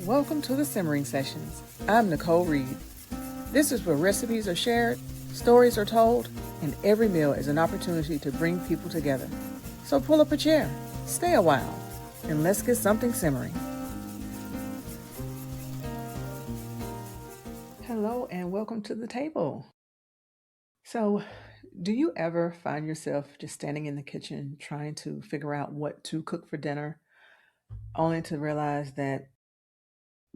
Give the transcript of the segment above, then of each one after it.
Welcome to the Simmering Sessions. I'm Nicole Reed. This is where recipes are shared, stories are told, and every meal is an opportunity to bring people together. So pull up a chair, stay a while, and let's get something simmering. Hello and welcome to the table. So, do you ever find yourself just standing in the kitchen trying to figure out what to cook for dinner, only to realize that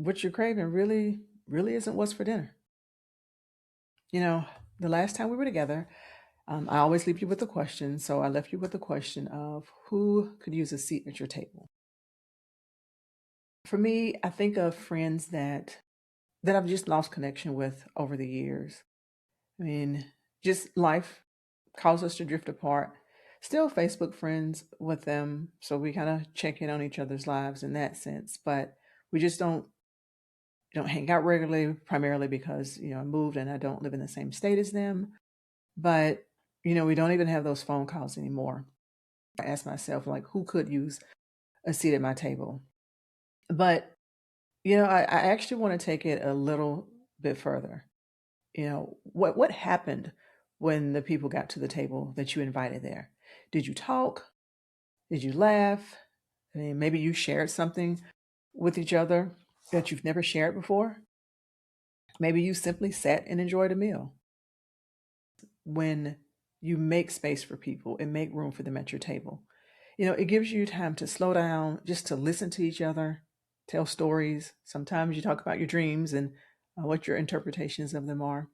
what you're craving really isn't what's for dinner? You know, the last time we were together, I always leave you with a question. So I left you with the question of who could use a seat at your table. For me, I think of friends that I've just lost connection with over the years. I mean, just life caused us to drift apart. Still Facebook friends with them, so we kind of check in on each other's lives in that sense. But we just don't hang out regularly, primarily because I moved and I don't live in the same state as them. But we don't even have those phone calls anymore. I ask myself, like, who could use a seat at my table? But I actually want to take it a little bit further. What happened when the people got to the table that you invited there? Did you talk? Did you laugh? I mean, maybe you shared something with each other that you've never shared before. Maybe you simply sat and enjoyed a meal. When you make space for people and make room for them at your table, it gives you time to slow down, just to listen to each other, tell stories. Sometimes you talk about your dreams and what your interpretations of them are,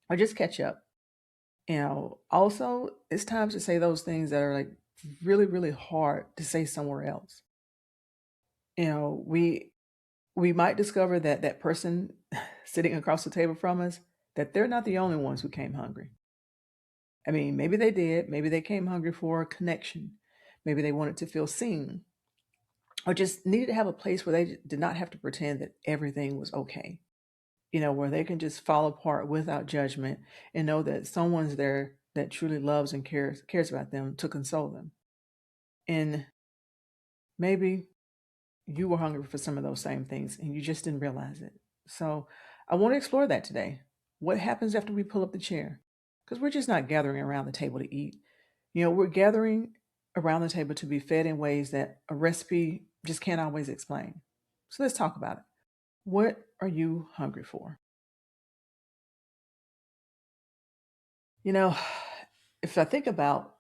or just catch up. Also, it's times to say those things that are like really hard to say somewhere else. We might discover that that person sitting across the table from us, that they're not the only ones who came hungry. I mean, maybe they did. Maybe they came hungry for a connection. Maybe they wanted to feel seen, or just needed to have a place where they did not have to pretend that everything was okay. Where they can just fall apart without judgment and know that someone's there that truly loves and cares about them to console them. And maybe you were hungry for some of those same things and you just didn't realize it. So I want to explore that today. What happens after we pull up the chair? Because we're just not gathering around the table to eat. We're gathering around the table to be fed in ways that a recipe just can't always explain. So let's talk about it. What are you hungry for? You know, if I think about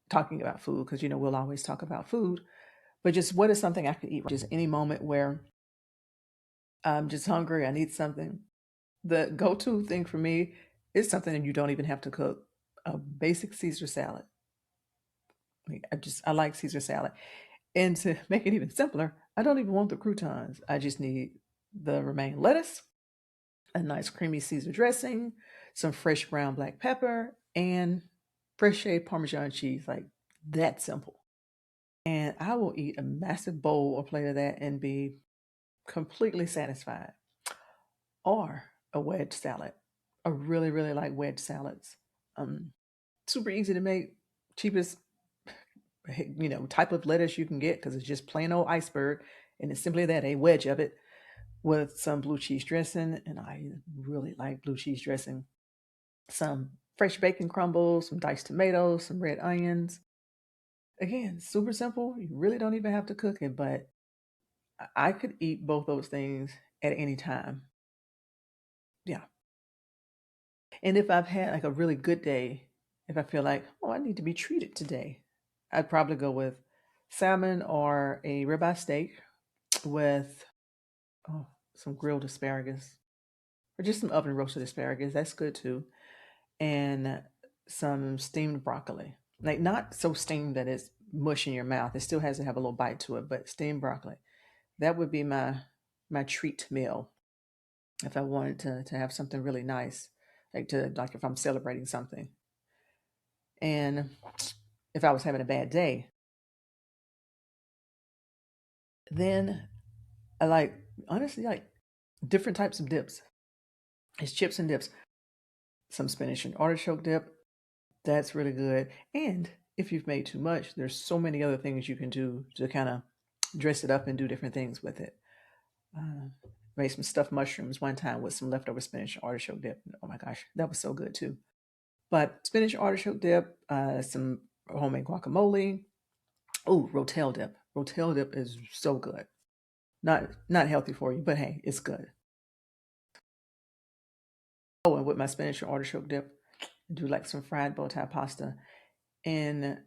talking about food, because we'll always talk about food, but just what is something I could eat just any moment where I'm just hungry, I need something. The go-to thing for me is something that you don't even have to cook. A basic Caesar salad. I like Caesar salad. And to make it even simpler, I don't even want the croutons. I just need the romaine lettuce, a nice creamy Caesar dressing, some fresh ground black pepper, and fresh shaved Parmesan cheese. Like that simple. And I will eat a massive bowl or plate of that and be completely satisfied. Or a wedge salad. I really like wedge salads. Um, Super easy to make, cheapest type of lettuce you can get because it's just plain old iceberg, and it's simply that, a wedge of it with some blue cheese dressing, and I really like blue cheese dressing. Some fresh bacon crumbles, some diced tomatoes, some red onions. Again, super simple. You really don't even have to cook it, but I could eat both those things at any time. Yeah. And if I've had like a really good day, if I feel like, oh, I need to be treated today, I'd probably go with salmon or a ribeye steak with oh, some grilled asparagus or just some oven roasted asparagus. That's good too. And some steamed broccoli. Like not so steamed that it's mush in your mouth. It still has to have a little bite to it, but steamed broccoli. That would be my treat meal if I wanted to have something really nice, like if I'm celebrating something. And if I was having a bad day, then I like honestly like different types of dips. It's chips and dips. Some spinach and artichoke dip. That's really good. And if you've made too much, there's so many other things you can do to kind of dress it up and do different things with it. Uh, Made some stuffed mushrooms one time with some leftover spinach and artichoke dip. Oh my gosh, that was so good too. But spinach artichoke dip, some homemade guacamole. Oh, rotel dip. Rotel dip is so good. Not healthy for you, but hey, it's good. Oh, and with my spinach and artichoke dip, I do like some fried bow tie pasta. And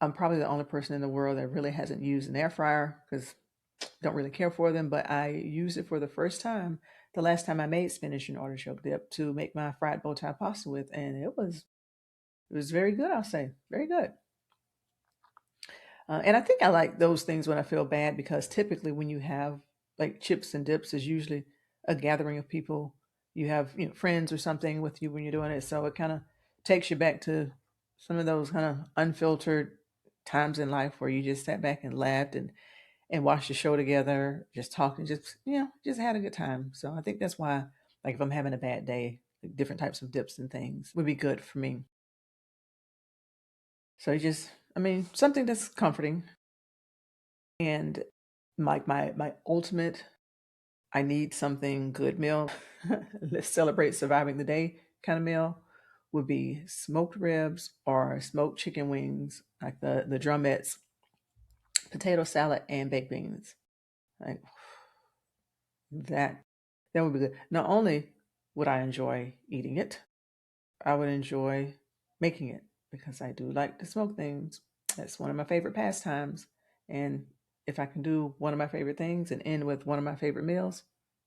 I'm probably the only person in the world that really hasn't used an air fryer because don't really care for them. But I used it for the first time the last time I made spinach and artichoke dip to make my fried bow tie pasta with, and it was very good. I'll say very good. And I think I like those things when I feel bad because typically when you have like chips and dips is usually a gathering of people. You have, friends or something with you when you're doing it. So it kind of takes you back to some of those kind of unfiltered times in life where you just sat back and laughed and watched the show together, just talking, just had a good time. So I think that's why, like if I'm having a bad day, like different types of dips and things would be good for me. So something that's comforting. And like my ultimate, I need something good meal. Let's celebrate surviving the day kind of meal would be smoked ribs or smoked chicken wings, like the drumettes, potato salad, and baked beans. Like that, that would be good. Not only would I enjoy eating it, I would enjoy making it because I do like to smoke things. That's one of my favorite pastimes. And if I can do one of my favorite things and end with one of my favorite meals,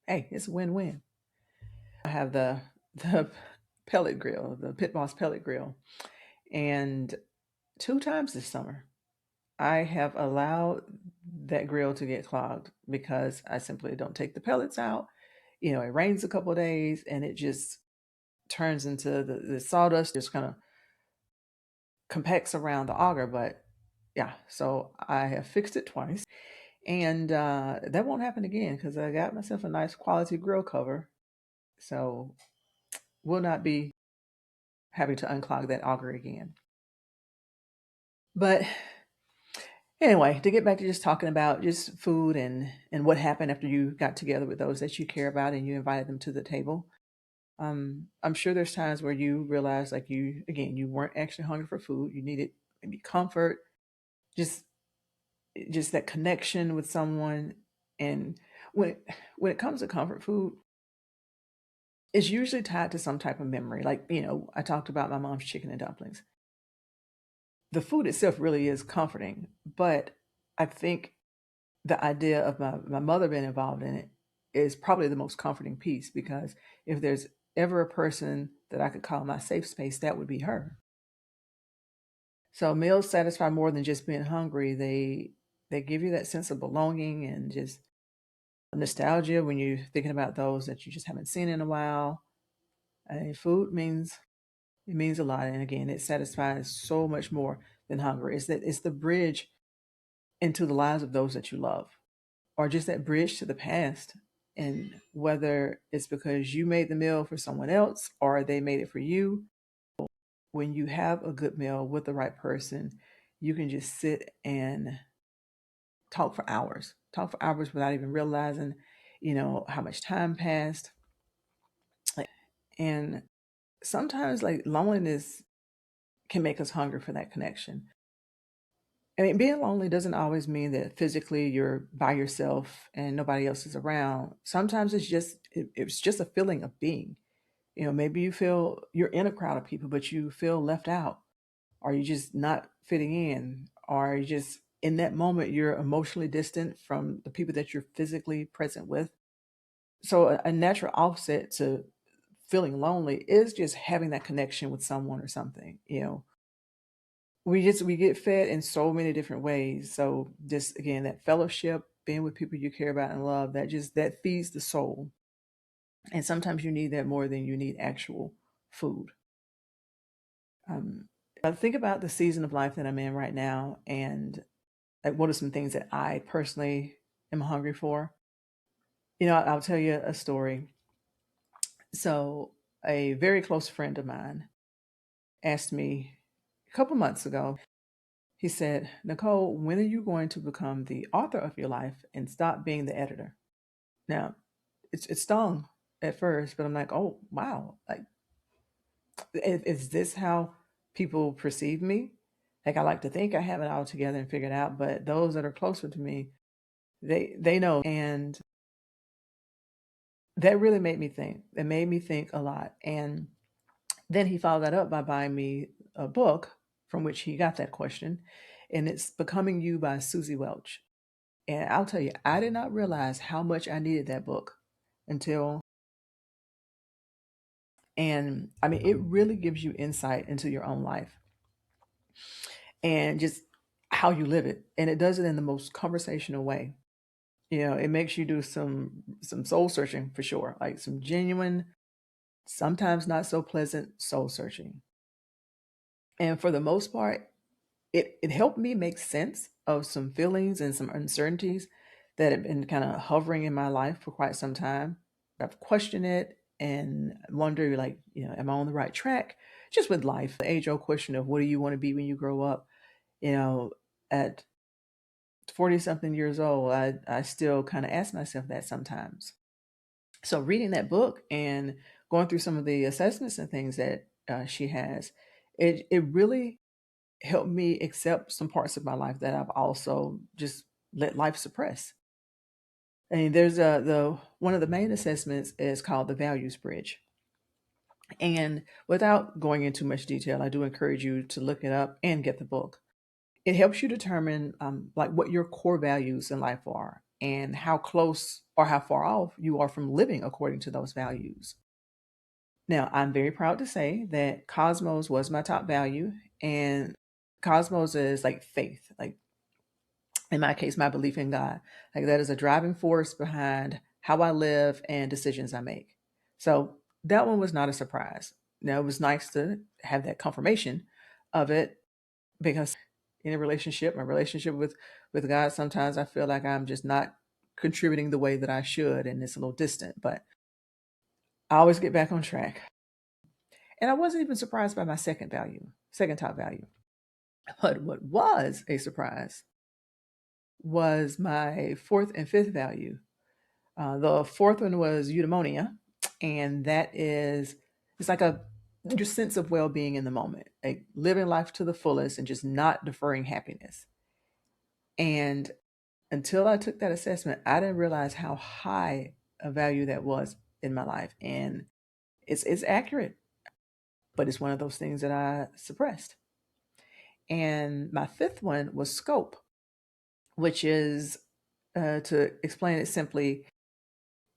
hey, it's a win-win. I have the pellet grill, the Pit Boss pellet grill, and 2 times this summer I have allowed that grill to get clogged because I simply don't take the pellets out. It rains a couple of days and it just turns into the sawdust just kind of compacts around the auger. But yeah, so I have fixed it twice, and that won't happen again because I got myself a nice quality grill cover. So will not be having to unclog that auger again. But anyway, to get back to just talking about just food and what happened after you got together with those that you care about and you invited them to the table. I'm sure there's times where you realize like you weren't actually hungry for food. You needed maybe comfort, just just that connection with someone. And when it comes to comfort food, it's usually tied to some type of memory. Like, I talked about my mom's chicken and dumplings. The food itself really is comforting, but I think the idea of my mother being involved in it is probably the most comforting piece because if there's ever a person that I could call my safe space, that would be her. So meals satisfy more than just being hungry. They give you that sense of belonging and just nostalgia when you're thinking about those that you just haven't seen in a while. Food means a lot, and again, it satisfies so much more than hunger. It's the bridge into the lives of those that you love, or just that bridge to the past. And whether it's because you made the meal for someone else or they made it for you, when you have a good meal with the right person, you can just sit and talk for hours without even realizing, how much time passed. And sometimes like loneliness can make us hungry for that connection. I mean, being lonely doesn't always mean that physically you're by yourself and nobody else is around. Sometimes it's just a feeling of being. Maybe you feel you're in a crowd of people, but you feel left out, or you just not fitting in, or you just in that moment you're emotionally distant from the people that you're physically present with. So a natural offset to feeling lonely is just having that connection with someone or something. We get fed in so many different ways. So just again, that fellowship, being with people you care about and love, that feeds the soul. And sometimes you need that more than you need actual food. I think about the season of life that I'm in right now, and like what are some things that I personally am hungry for. I'll tell you a story. So a very close friend of mine asked me a couple months ago. He said, Nicole, when are you going to become the author of your life and stop being the editor? Now, it stung at first, but I'm like, oh, wow. Like, is this how people perceive me? Like, I like to think I have it all together and figured out, but those that are closer to me, they know. And that really made me think. It made me think a lot. And then he followed that up by buying me a book from which he got that question, and it's Becoming You by Susie Welch. And I'll tell you, I did not realize how much I needed that book until, and I mean, it really gives you insight into your own life and just how you live it. And it does it in the most conversational way. It makes you do some soul searching for sure, like some genuine, sometimes not so pleasant soul searching. And for the most part, it helped me make sense of some feelings and some uncertainties that have been kind of hovering in my life for quite some time. I've questioned it and wonder, like, am I on the right track? Just with life, the age old question of what do you want to be when you grow up? At 40 something years old, I still kind of ask myself that sometimes. So reading that book and going through some of the assessments and things that she has, it really helped me accept some parts of my life that I've also just let life suppress. I mean, there's the one of the main assessments is called the values bridge. And without going into much detail, I do encourage you to look it up and get the book. It helps you determine like what your core values in life are and how close or how far off you are from living according to those values. Now, I'm very proud to say that Cosmos was my top value, and Cosmos is like faith, like in my case, my belief in God. Like that is a driving force behind how I live and decisions I make. So that one was not a surprise. Now, it was nice to have that confirmation of it because in a relationship, my relationship with God, sometimes I feel like I'm just not contributing the way that I should, and it's a little distant. But I always get back on track. And I wasn't even surprised by my second top value. But what was a surprise was my fourth and fifth value. The fourth one was eudaimonia, and that is it's like a your sense of well-being in the moment, like living life to the fullest and just not deferring happiness. And until I took that assessment, I didn't realize how high a value that was in my life. And it's accurate, but it's one of those things that I suppressed. And my fifth one was scope, which is to explain it simply,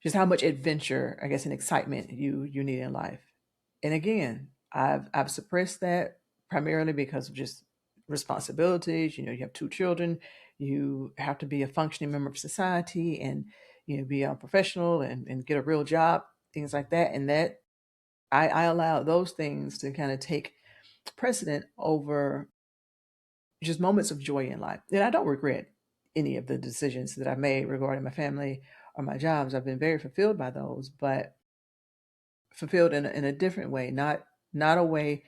just how much adventure, I guess, and excitement you need in life. And again, I've suppressed that primarily because of just responsibilities. You have two children, you have to be a functioning member of society, and be a professional and get a real job, things like that. And that I allow those things to kind of take precedent over just moments of joy in life. And I don't regret any of the decisions that I've made regarding my family or my jobs. I've been very fulfilled by those, but fulfilled in a different way, not a way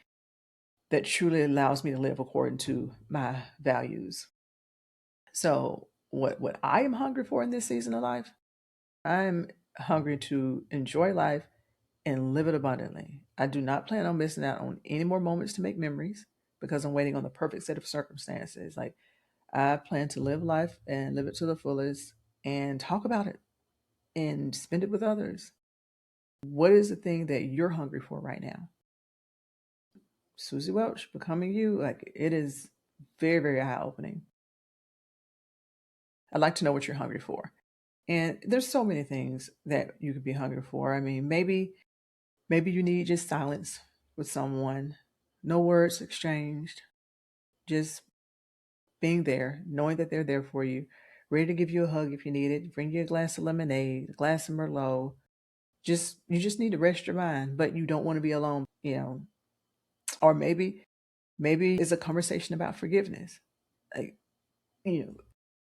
that truly allows me to live according to my values. So what I am hungry for in this season of life, I'm hungry to enjoy life and live it abundantly. I do not plan on missing out on any more moments to make memories because I'm waiting on the perfect set of circumstances. Like I plan to live life and live it to the fullest and talk about it and spend it with others. What is the thing that you're hungry for right now? Susie Welch, Becoming You, like it is very, very eye opening. I'd like to know what you're hungry for. And there's so many things that you could be hungry for. I mean, maybe you need just silence with someone, no words exchanged, just being there, knowing that they're there for you, ready to give you a hug if you need it, bring you a glass of lemonade, a glass of Merlot. You just need to rest your mind, but you don't want to be alone. Or maybe it's a conversation about forgiveness. Like,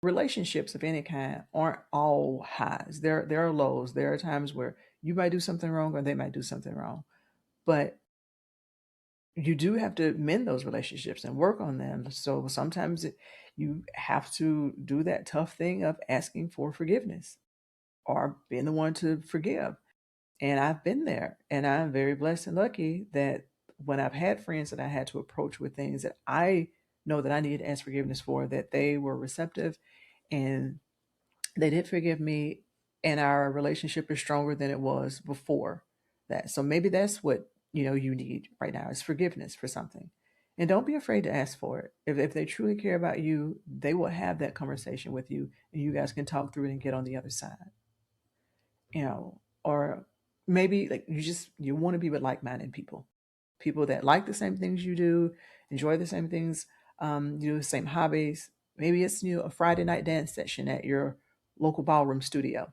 relationships of any kind aren't all highs. There are lows. There are times where you might do something wrong or they might do something wrong. But you do have to mend those relationships and work on them. So sometimes you have to do that tough thing of asking for forgiveness or being the one to forgive. And I've been there, and I'm very blessed and lucky that when I've had friends that I had to approach with things that I know that I needed to ask forgiveness for, that they were receptive and they did forgive me, and our relationship is stronger than it was before that. So maybe that's what you need right now is forgiveness for something. And don't be afraid to ask for it. If they truly care about you, they will have that conversation with you and you guys can talk through it and get on the other side. Or maybe like you want to be with like-minded people, people that like the same things you do, enjoy the same things, you do the same hobbies. Maybe it's a Friday night dance session at your local ballroom studio.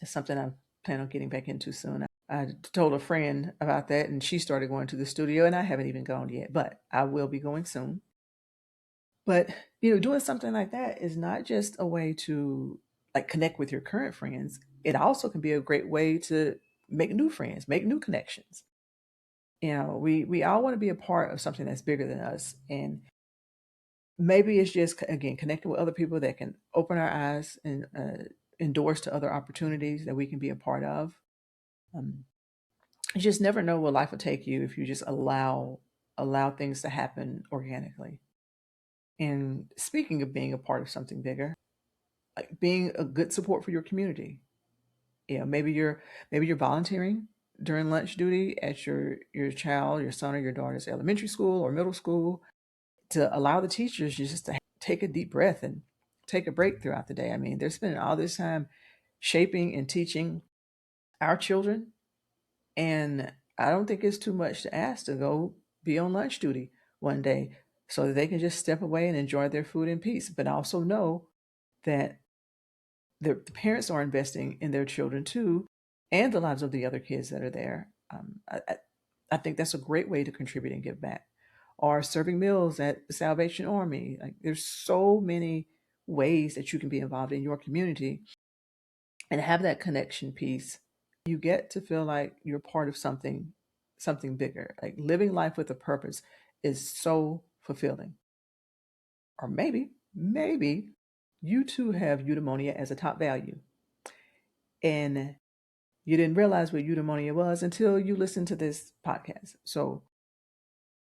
It's something I plan on getting back into soon. I told a friend about that, and she started going to the studio, and I haven't even gone yet, but I will be going soon. But doing something like that is not just a way to like connect with your current friends. It also can be a great way to make new friends, make new connections. We all want to be a part of something that's bigger than us, and maybe it's just again connecting with other people that can open our eyes and endorse to other opportunities that we can be a part of. Um, you just never know where life will take you if you just allow things to happen organically. And speaking of being a part of something bigger, like being a good support for your community. Maybe you're volunteering during lunch duty at your child, your son or your daughter's elementary school or middle school to allow the teachers just to take a deep breath and take a break throughout the day. I mean, they're spending all this time shaping and teaching our children, and I don't think it's too much to ask to go be on lunch duty one day so that they can just step away and enjoy their food in peace, but also know that the parents are investing in their children too, and the lives of the other kids that are there. I think that's a great way to contribute and give back. Or serving meals at the Salvation Army. Like there's so many ways that you can be involved in your community and have that connection piece. You get to feel like you're part of something bigger. Like living life with a purpose is so fulfilling. Or maybe you too have eudaimonia as a top value. And you didn't realize what eudaimonia was until you listened to this podcast. So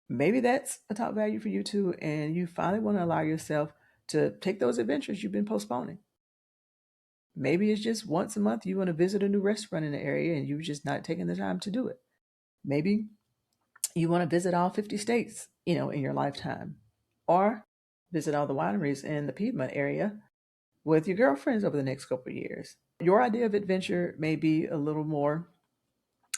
maybe that's a top value for you too. And you finally want to allow yourself to take those adventures you've been postponing. Maybe it's just once a month you want to visit a new restaurant in the area and you've just not taken the time to do it. Maybe you want to visit all 50 states, in your lifetime. Or visit all the wineries in the Piedmont area with your girlfriends over the next couple of years. Your idea of adventure may be a little more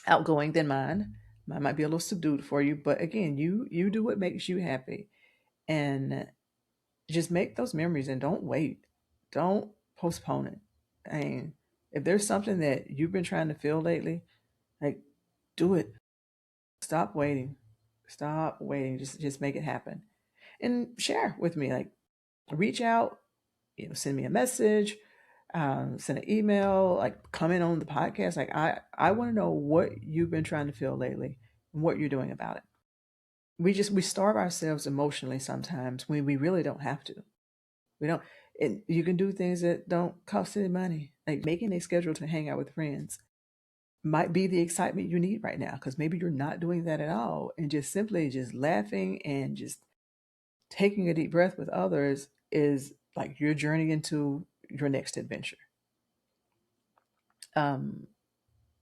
outgoing than mine. Mine might be a little subdued for you, but again, you do what makes you happy, and just make those memories and don't wait. Don't postpone it. I mean, if there's something that you've been trying to feel lately, like do it. Stop waiting. Stop waiting. Just make it happen. And share with me. Like reach out, send me a message, send an email, like comment on the podcast. Like I want to know what you've been trying to feel lately and what you're doing about it. We starve ourselves emotionally sometimes when we really don't have to. We don't. And you can do things that don't cost any money, like making a schedule to hang out with friends might be the excitement you need right now because maybe you're not doing that at all, and just simply just laughing and just taking a deep breath with others is like your journey into your next adventure. um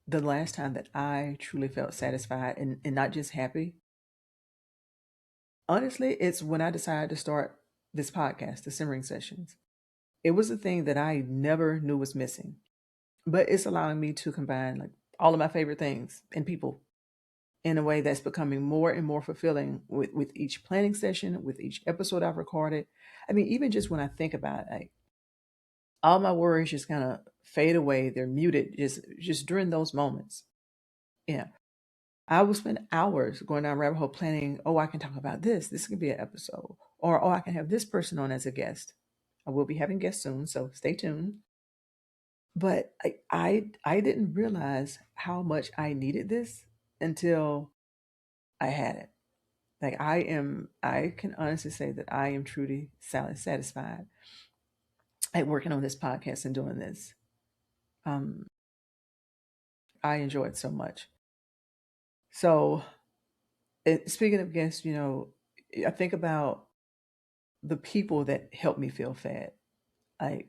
the last time that I truly felt satisfied and not just happy, honestly, it's when I decided to start this podcast, the Simmering Sessions. It was a thing that I never knew was missing, but it's allowing me to combine like all of my favorite things and people in a way that's becoming more and more fulfilling with each planning session, with each episode I've recorded. I mean, even just when I think about it, like all my worries just kind of fade away. They're muted just during those moments. Yeah. I will spend hours going down rabbit hole planning, oh, I can talk about this. This could be an episode. Or oh, I can have this person on as a guest. I will be having guests soon, so stay tuned. But I didn't realize how much I needed this until I had it. Like I can honestly say that I am truly satisfied at working on this podcast and doing this. Um, I enjoy it so much. So, speaking of guests, I think about the people that help me feel fed, like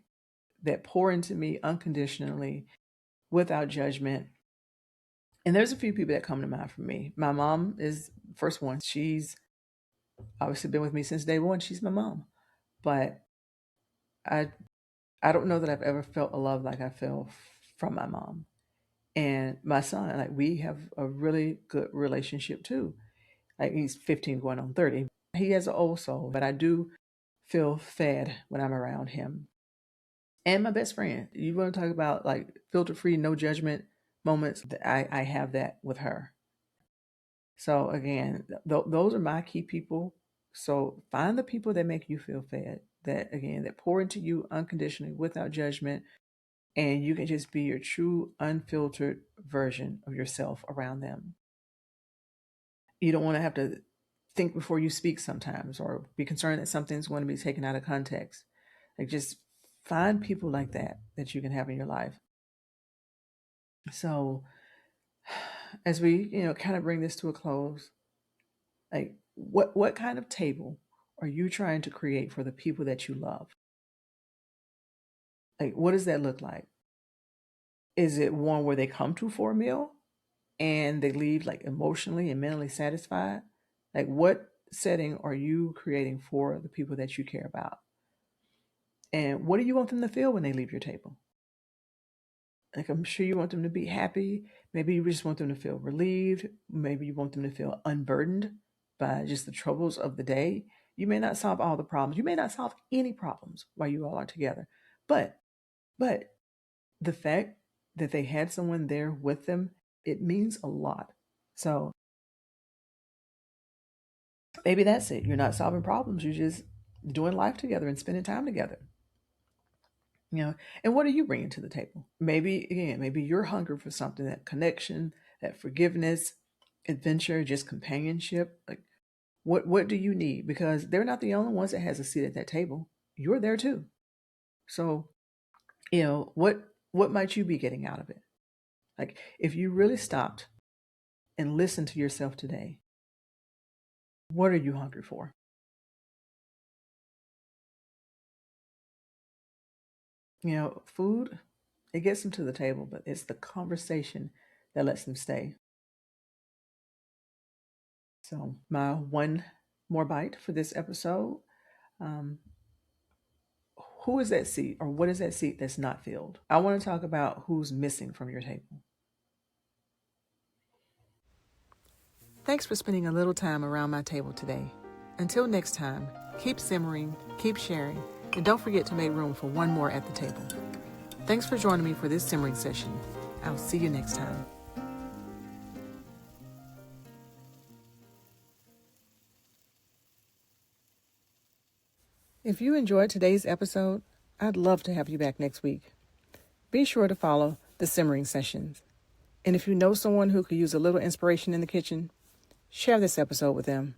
that pour into me unconditionally without judgment. And there's a few people that come to mind for me. My mom is the first one. She's obviously been with me since day one. She's my mom. But I I don't know that I've ever felt a love like I feel from my mom. And my son, like we have a really good relationship too. Like he's 15 going on 30. He has an old soul, but I do feel fed when I'm around him. And my best friend. You want to talk about like filter free, no judgment moments? I have that with her. So again, those are my key people. So find the people that make you feel fed, that again, that pour into you unconditionally without judgment, and you can just be your true, unfiltered version of yourself around them. You don't want to have to think before you speak sometimes, or be concerned that something's going to be taken out of context. Like just find people like that you can have in your life. So as we, kind of bring this to a close, like what kind of table are you trying to create for the people that you love? Like what does that look like? Is it one where they come to for a meal and they leave like emotionally and mentally satisfied? Like what setting are you creating for the people that you care about? And what do you want them to feel when they leave your table? Like I'm sure you want them to be happy. Maybe you just want them to feel relieved. Maybe you want them to feel unburdened by just the troubles of the day. You may not solve all the problems. You may not solve any problems while you all are together. But the fact that they had someone there with them, it means a lot. So maybe that's it. You're not solving problems. You're just doing life together and spending time together. And what are you bringing to the table? Maybe again, maybe you're hungry for something, that connection, that forgiveness, adventure, just companionship. Like what do you need? Because they're not the only ones that has a seat at that table. You're there too. So what might you be getting out of it? Like if you really stopped and listened to yourself today, what are you hungry for? Food, it gets them to the table, but it's the conversation that lets them stay. So, my one more bite for this episode. Um, who is that seat, or what is that seat that's not filled? I want to talk about who's missing from your table. Thanks for spending a little time around my table today. Until next time, keep simmering, keep sharing, and don't forget to make room for one more at the table. Thanks for joining me for this simmering session. I'll see you next time. If you enjoyed today's episode, I'd love to have you back next week. Be sure to follow the Simmering Sessions. And if you know someone who could use a little inspiration in the kitchen, share this episode with them.